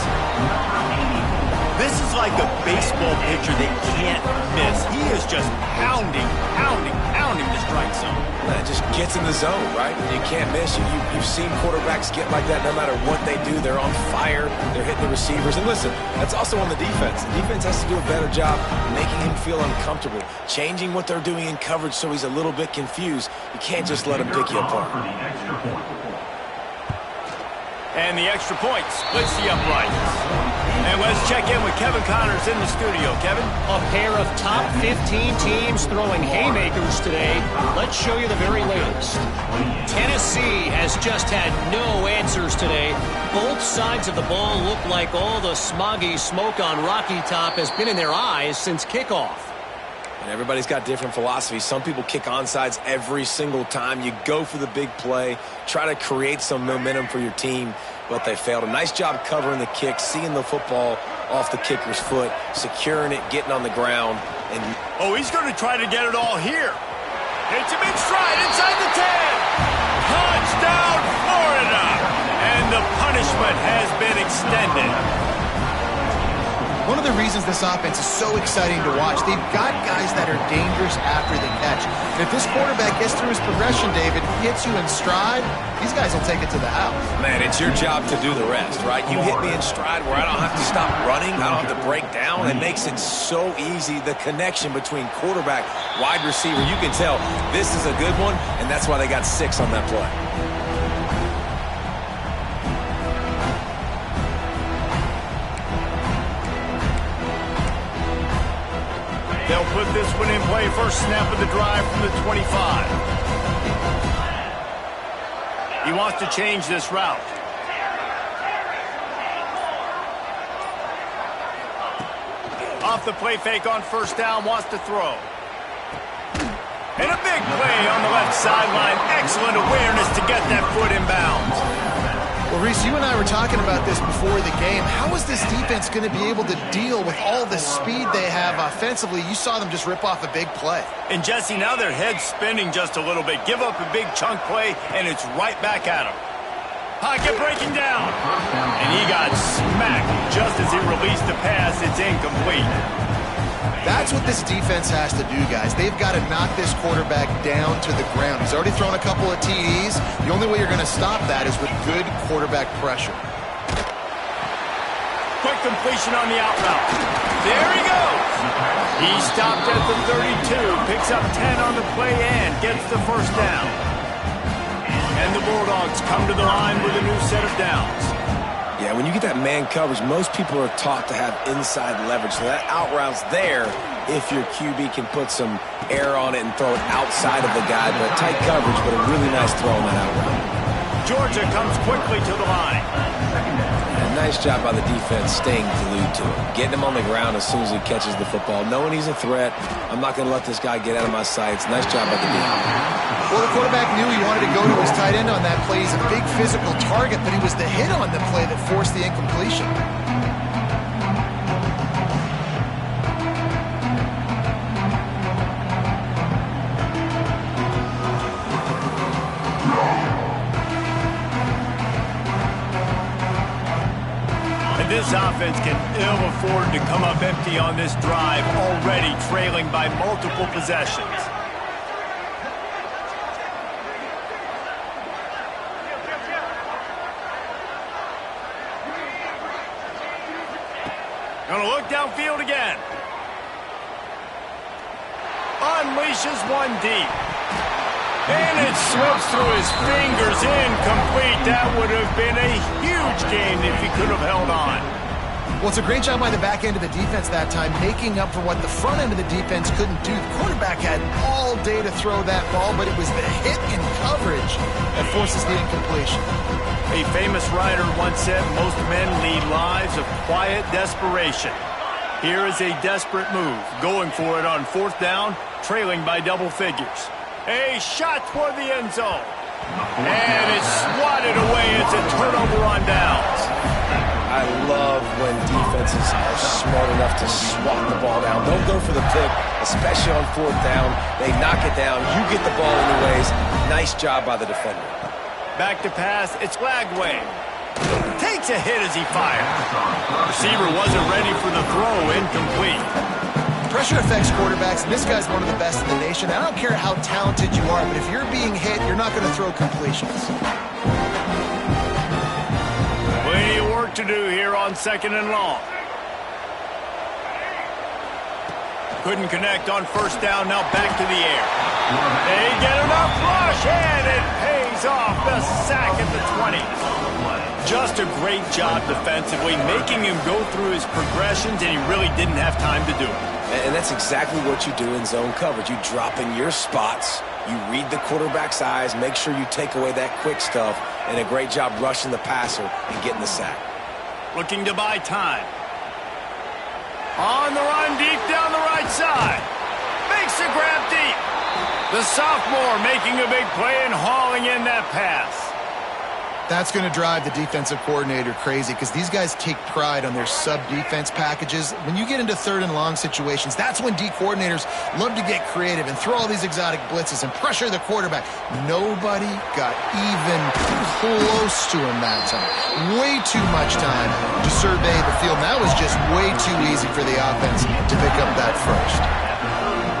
This is like a baseball pitcher they can't miss. He is just pounding the strike zone. It just gets in the zone, right? You can't miss. You've seen quarterbacks get like that no matter what they do. They're on fire. They're hitting the receivers. And listen, that's also on the defense. The defense has to do a better job making him feel uncomfortable, changing what they're doing in coverage so he's a little bit confused. You can't just let him pick you apart. And the extra point splits the uprights. And let's check in with Kevin Connors in the studio. Kevin? A pair of top 15 teams throwing haymakers today. Let's show you the very latest. Tennessee has just had no answers today. Both sides of the ball look like all the smoggy smoke on Rocky Top has been in their eyes since kickoff. And everybody's got different philosophies. Some people kick onsides every single time. You go for the big play, try to create some momentum for your team, but they failed. A nice job covering the kick, seeing the football off the kicker's foot, securing it, getting on the ground. And he's going to try to get it all here. It's a big stride inside the 10. Touchdown, Florida. And the punishment has been extended. One of the reasons this offense is so exciting to watch, they've got guys that are dangerous after the catch. And if this quarterback gets through his progression, David, hits you in stride, these guys will take it to the house. Man, it's your job to do the rest, right? You hit me in stride where I don't have to stop running, I don't have to break down. It makes it so easy, the connection between quarterback, wide receiver. You can tell this is a good one, and that's why they got 6 on that play. They'll put this one in play. First snap of the drive from the 25. He wants to change this route. Off the play fake on first down, wants to throw. And a big play on the left sideline. Excellent awareness to get that foot in bounds. Well, Reese, you and I were talking about this before the game. How is this defense going to be able to deal with all the speed they have offensively? You saw them just rip off a big play. And, Jesse, now their head's spinning just a little bit. Give up a big chunk play, and it's right back at them. Pocket breaking down. And he got smacked just as he released the pass. It's incomplete. That's what this defense has to do, guys. They've got to knock this quarterback down to the ground. He's already thrown a couple of TDs. The only way you're going to stop that is with good quarterback pressure. Quick completion on the out route. There he goes. He stopped at the 32, picks up 10 on the play and gets the first down. And the Bulldogs come to the line with a new set of downs. Yeah, when you get that man coverage, most people are taught to have inside leverage. So that out route's there if your QB can put some air on it and throw it outside of the guy. But tight coverage, but a really nice throw on that out route. Georgia comes quickly to the line. And nice job by the defense staying glued to him. Getting him on the ground as soon as he catches the football. Knowing he's a threat, I'm not going to let this guy get out of my sights. Nice job by the defense. Well, the quarterback knew he wanted to go to his tight end on that play. He's a big physical target, but he was the hit on the play that forced the incompletion. And this offense can ill afford to come up empty on this drive, already trailing by multiple possessions. Gonna look downfield again. Unleashes one deep. And it slips through his fingers, incomplete. That would have been a huge gain if he could have held on. Well, it's a great job by the back end of the defense that time, making up for what the front end of the defense couldn't do. The quarterback had all day to throw that ball, but it was the hit in coverage that forces the incompletion. A famous writer once said, most men lead lives of quiet desperation. Here is a desperate move, going for it on fourth down, trailing by double figures. A shot toward the end zone. And it's swatted away. It's a turnover on downs. I love when defenses are smart enough to swat the ball down. Don't go for the pick, especially on fourth down. They knock it down. You get the ball anyways. Nice job by the defender. Back to pass. It's Lagway. Takes takes a hit as he fires. Receiver wasn't ready for the throw, incomplete. Pressure affects quarterbacks, and this guy's one of the best in the nation. I don't care how talented you are, but if you're being hit, you're not going to throw completions. Plenty of work to do here on 2nd and long. Couldn't connect on 1st down, now back to the air. They get enough rush, and it pays off. The sack at the 20. Just a great job defensively, making him go through his progressions, and he really didn't have time to do it. And that's exactly what you do in zone coverage. You drop in your spots, you read the quarterback's eyes, make sure you take away that quick stuff, and a great job rushing the passer and getting the sack. Looking to buy time. On the run, deep down the right side. Makes the grab deep. The sophomore making a big play and hauling in that pass. That's going to drive the defensive coordinator crazy because these guys take pride on their sub-defense packages. When you get into 3rd and long situations, that's when D coordinators love to get creative and throw all these exotic blitzes and pressure the quarterback. Nobody got even close to him that time. Way too much time to survey the field. That was just way too easy for the offense to pick up that first.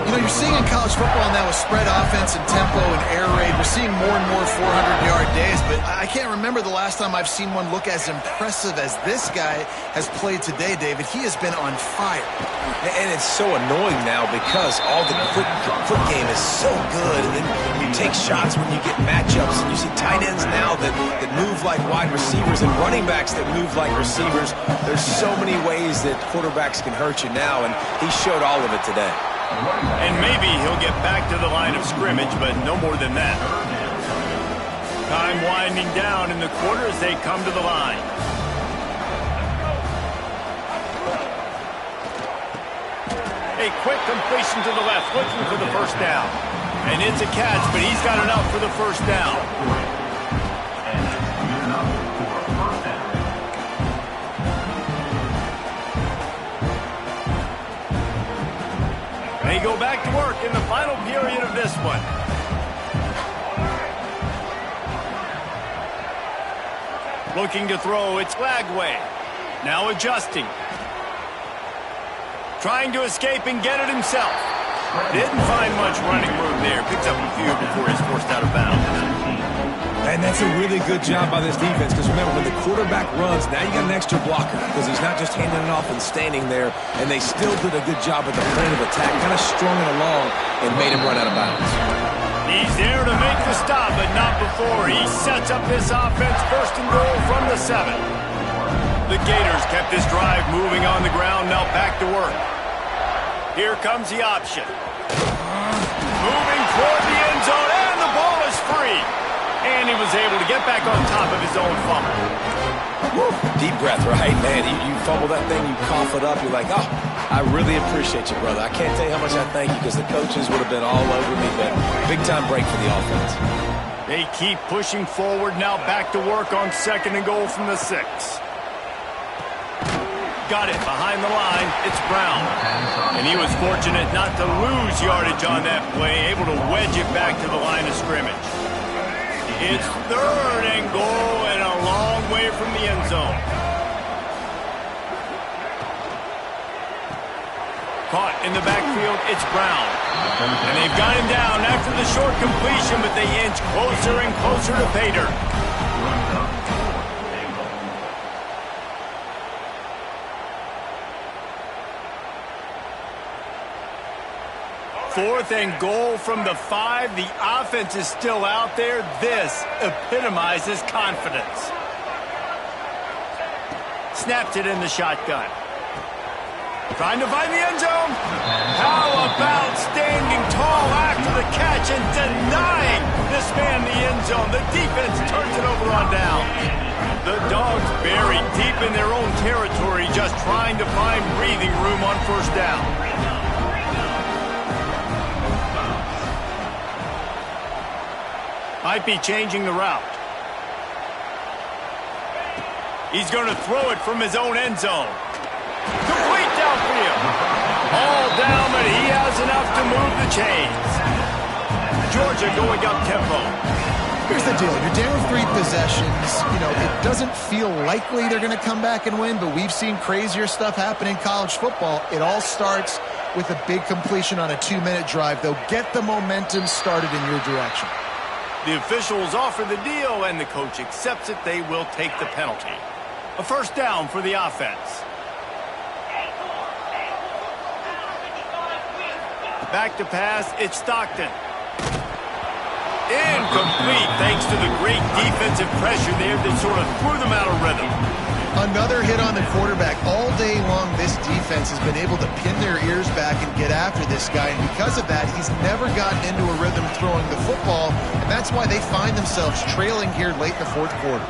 You know, you're seeing in college football now with spread offense and tempo and air raid, we're seeing more and more 400-yard days, but I can't remember the last time I've seen one look as impressive as this guy has played today, David. He has been on fire. And it's so annoying now because all the quick game is so good, and then you take shots when you get matchups, and you see tight ends now that move like wide receivers and running backs that move like receivers. There's so many ways that quarterbacks can hurt you now, and he showed all of it today. And maybe he'll get back to the line of scrimmage, but no more than that. Time winding down in the quarter as they come to the line. A quick completion to the left, looking for the 1st down. And it's a catch, but he's got enough for the 1st down. They go back to work in the final period of this one. Looking to throw, it's Lagway. Now adjusting. Trying to escape and get it himself. Didn't find much running room there. Picks up a few before he's forced out of bounds. And that's a really good job by this defense because remember, when the quarterback runs, now you got an extra blocker because he's not just handing it off and standing there, and they still did a good job at the point of attack, kind of strung it along and made him run out of bounds. He's there to make the stop, but not before. He sets up this offense 1st and goal from the 7. The Gators kept this drive moving on the ground, now back to work. Here comes the option. Moving toward the end zone, and the ball is free. And he was able to get back on top of his own fumble. Woo. Deep breath, right, man? You fumble that thing, you cough it up, you're like, oh, I really appreciate you, brother. I can't tell you how much I thank you because the coaches would have been all over me, but big-time break for the offense. They keep pushing forward, now back to work on 2nd and goal from the 6. Got it behind the line. It's Brown. And he was fortunate not to lose yardage on that play, able to wedge it back to the line of scrimmage. It's 3rd and goal and a long way from the end zone. Caught in the backfield, it's Brown. And they've got him down after the short completion, but they inch closer and closer to pay dirt. 4th and goal from the 5. The offense is still out there. This epitomizes confidence. Snapped it in the shotgun. Trying to find the end zone. How about standing tall after the catch and denying this man the end zone? The defense turns it over on down. The Dogs buried deep in their own territory, just trying to find breathing room on 1st down. Might be changing the route. He's going to throw it from his own end zone. Complete downfield. All down, but he has enough to move the chains. Georgia going up tempo. Here's the deal. You're down 3 possessions. You know, it doesn't feel likely they're going to come back and win, but we've seen crazier stuff happen in college football. It all starts with a big completion on a 2-minute drive. They'll get the momentum started in your direction. The officials offer the deal, and the coach accepts it. They will take the penalty. A first down for the offense. Back to pass, it's Stockton. Incomplete, thanks to the great defensive pressure there that sort of threw them out of rhythm. Another hit on the quarterback. All day long, this defense has been able to pin their ears back and get after this guy, and because of that, he's never gotten into a rhythm throwing the football, and that's why they find themselves trailing here late in the fourth quarter.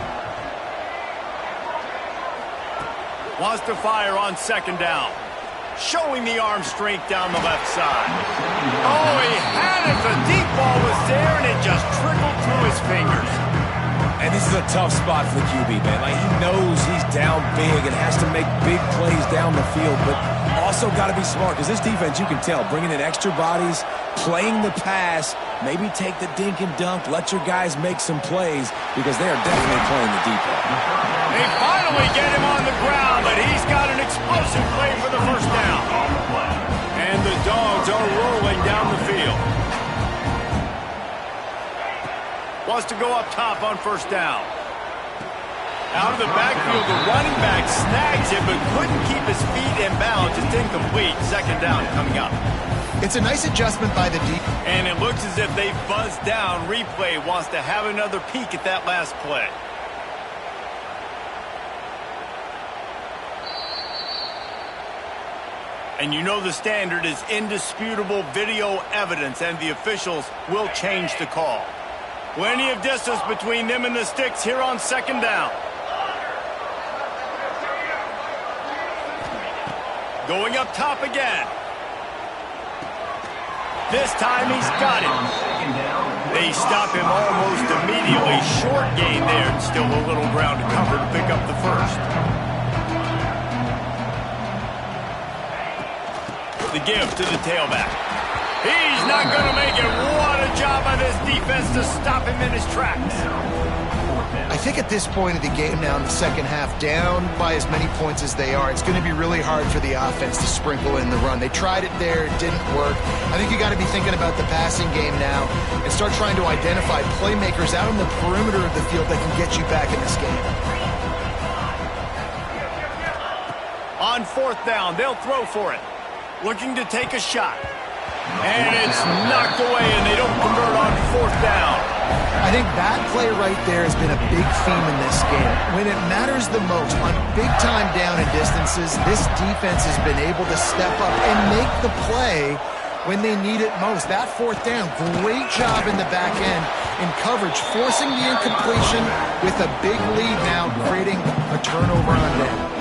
Wants to fire on second down. Showing the arm strength down the left side. Oh, he had it. The deep ball was there, and it just trickled through his fingers. And this is a tough spot for the QB, man. Like, he knows he's down big and has to make big plays down the field, but also got to be smart, because this defense, you can tell, bringing in extra bodies, playing the pass, maybe take the dink and dunk, let your guys make some plays, because they are definitely playing the deep ball. They finally get him on the ground, but he's got an explosive play for the first down. And the Dogs are rolling down the field. Wants to go up top on first down. Out of the backfield, the running back snags it, but couldn't keep his feet in bounds. It's incomplete. Second down coming up. It's a nice adjustment by the deep. And it looks as if they buzzed down. Replay wants to have another peek at that last play. And you know the standard is indisputable video evidence, and the officials will change the call. Plenty of distance between them and the sticks here on second down. Going up top again. This time he's got it. They stop him almost immediately. Short gain there, and still a little ground to cover to pick up the first. The give to the tailback. He's not going to make it. What a job by this defense to stop him in his tracks. I think at this point of the game now in the second half, down by as many points as they are, it's going to be really hard for the offense to sprinkle in the run. They tried it there. It didn't work. I think you got to be thinking about the passing game now and start trying to identify playmakers out on the perimeter of the field that can get you back in this game. On fourth down, they'll throw for it. Looking to take a shot. And it's knocked away, and they don't convert on fourth down. I think that play right there has been a big theme in this game. When it matters the most, on big-time down and distances, this defense has been able to step up and make the play when they need it most. That fourth down, great job in the back end in coverage, forcing the incompletion with a big lead now, creating a turnover on down.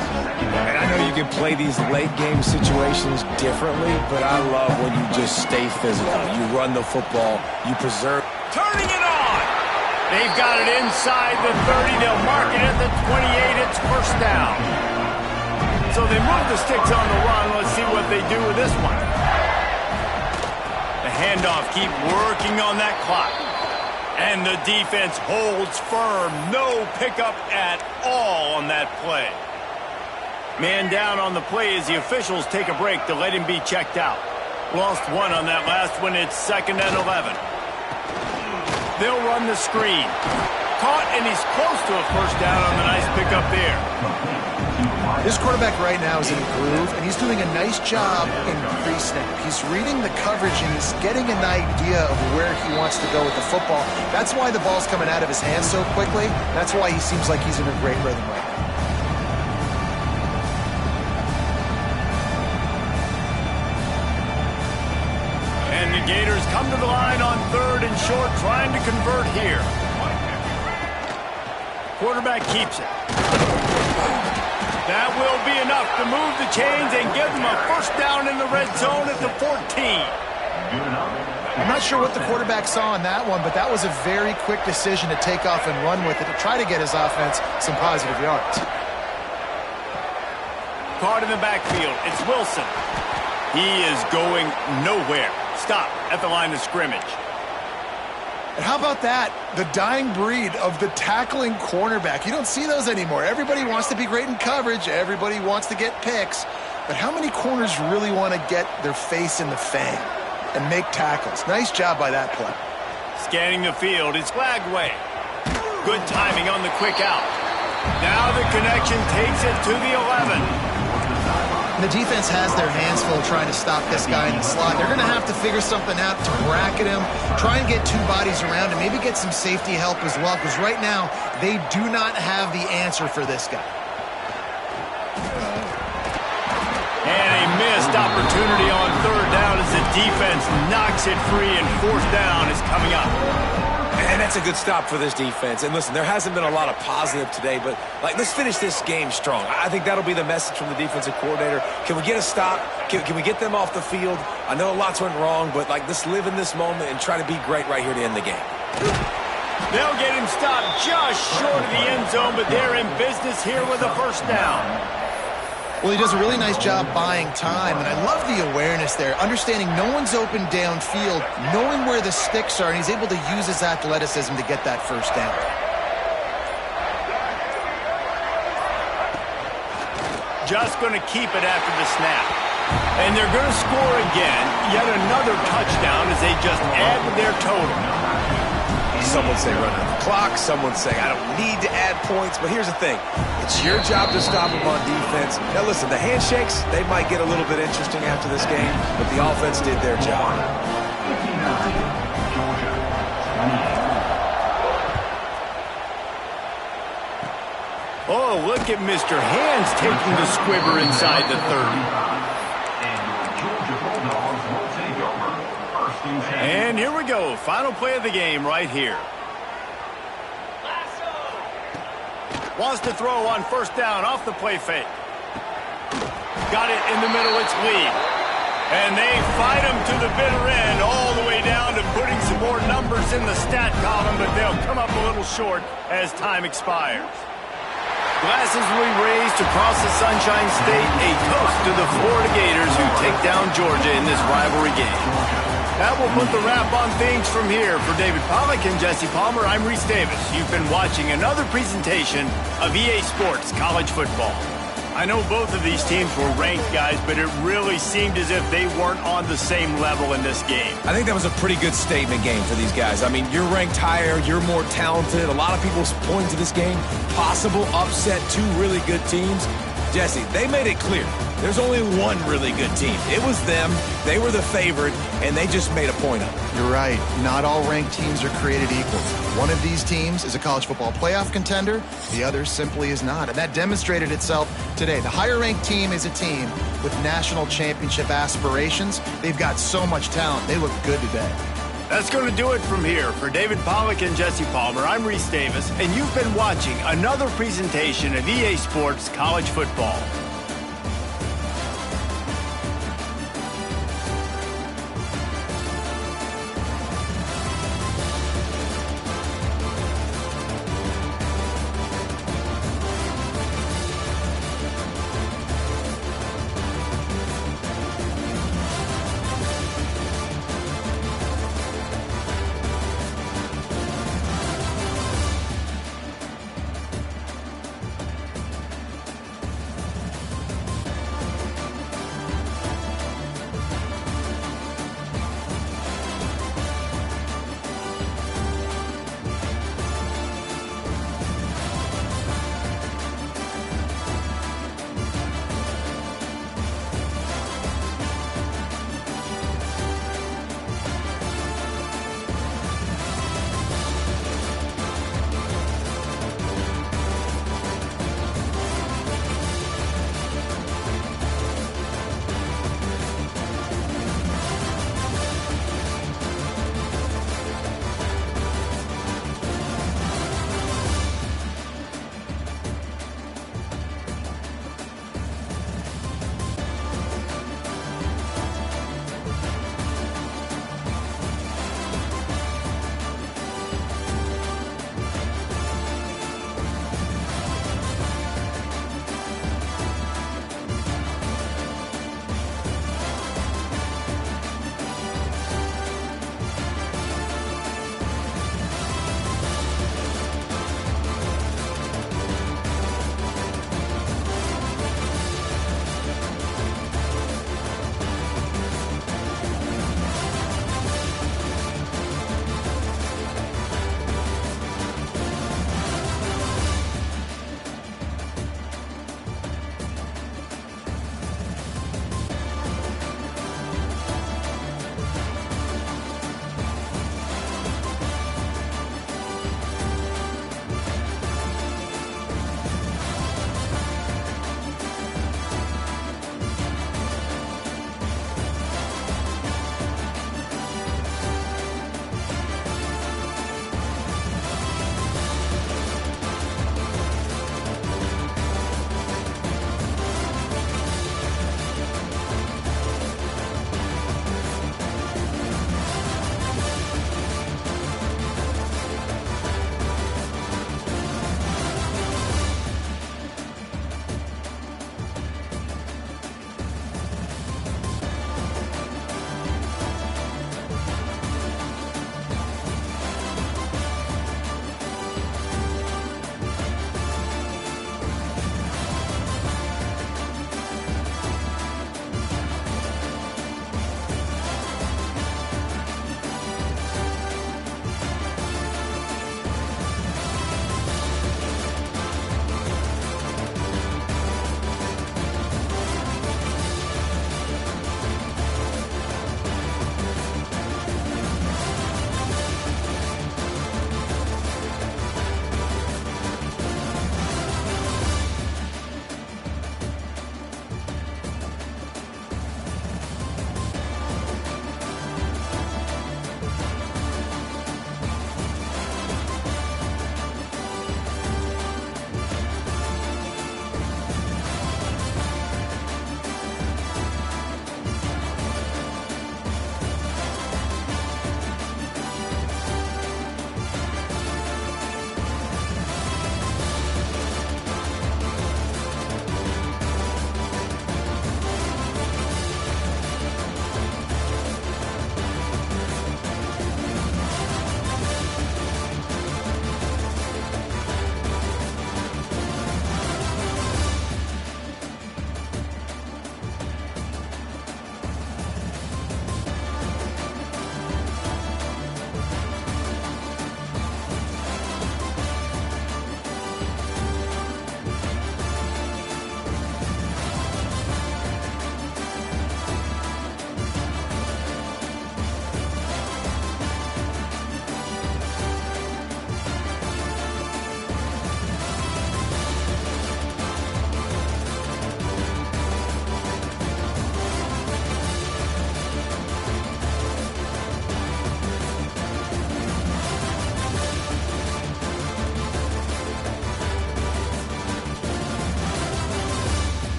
And I know you can play these late-game situations differently, but I love when you just stay physical. You run the football, you preserve. Turning it on. They've got it inside the 30. They'll mark it at the 28. It's first down. So they move the sticks on the run. Let's see what they do with this one. The handoff, keep working on that clock. And the defense holds firm. No pickup at all on that play. Man down on the play as the officials take a break to let him be checked out. Lost one on that last one. It's 2nd and 11. They'll run the screen. Caught, and he's close to a first down on the nice pickup there. This quarterback right now is in a groove, and he's doing a nice job in pre-snap. He's reading the coverage, and he's getting an idea of where he wants to go with the football. That's why the ball's coming out of his hands so quickly. That's why he seems like he's in a great rhythm right now. Gators come to the line on 3rd and short, trying to convert here. Quarterback keeps it. That will be enough to move the chains and give them a first down in the red zone at the 14. I'm not sure what the quarterback saw on that one, but that was a very quick decision to take off and run with it to try to get his offense some positive yards. Caught in the backfield. It's Wilson. He is going nowhere. Stop at the line of scrimmage. And how about that? The dying breed of the tackling cornerback. You don't see those anymore. Everybody wants to be great in coverage. Everybody wants to get picks. But how many corners really want to get their face in the fan and make tackles? Nice job by that play. Scanning the field, it's flagged away. Good timing on the quick out. Now the connection takes it to the 11. The defense has their hands full trying to stop this guy in the slot. They're going to have to figure something out to bracket him, try and get two bodies around him, maybe get some safety help as well, because right now they do not have the answer for this guy. And a missed opportunity on third down as the defense knocks it free, and fourth down is coming up. And that's a good stop for this defense. And listen, there hasn't been a lot of positive today, but let's finish this game strong. I think that'll be the message from the defensive coordinator. Can we get a stop? Can we get them off the field? I know lots went wrong, but let's live in this moment and try to be great right here to end the game. They'll get him stopped just short of the end zone, but they're in business here with a first down. Well, he does a really nice job buying time, and I love the awareness there, understanding no one's open downfield, knowing where the sticks are, and he's able to use his athleticism to get that first down. Just going to keep it after the snap. And they're going to score again, yet another touchdown as they just add to their total. Some would say run out the clock. Some would say I don't need to add points. But here's the thing. It's your job to stop them on defense. Now, listen, the handshakes, they might get a little bit interesting after this game, but the offense did their job. Oh, look at Mr. Hands taking the squibber inside the 30. And here we go. Final play of the game right here. Wants to throw on first down off the play fake. Got it in the middle. It's Lee. And they fight him to the bitter end, all the way down to putting some more numbers in the stat column, but they'll come up a little short as time expires. Glasses will be raised across the Sunshine State, a toast to the Florida Gators who take down Georgia in this rivalry game. That will put the wrap on things from here. For David Pollack and Jesse Palmer, I'm Reese Davis. You've been watching another presentation of EA Sports College Football. I know both of these teams were ranked, guys, but it really seemed as if they weren't on the same level in this game. I think that was a pretty good statement game for these guys. I mean, you're ranked higher, you're more talented. A lot of people pointing to this game, possible upset, two really good teams. Jesse, they made it clear. There's only one really good team. It was them. They were the favorite, and they just made a point of it. You're right. Not all ranked teams are created equal. One of these teams is a college football playoff contender. The other simply is not. And that demonstrated itself today. The higher-ranked team is a team with national championship aspirations. They've got so much talent. They look good today. That's going to do it from here. For David Pollack and Jesse Palmer, I'm Reese Davis, and you've been watching another presentation of EA Sports College Football.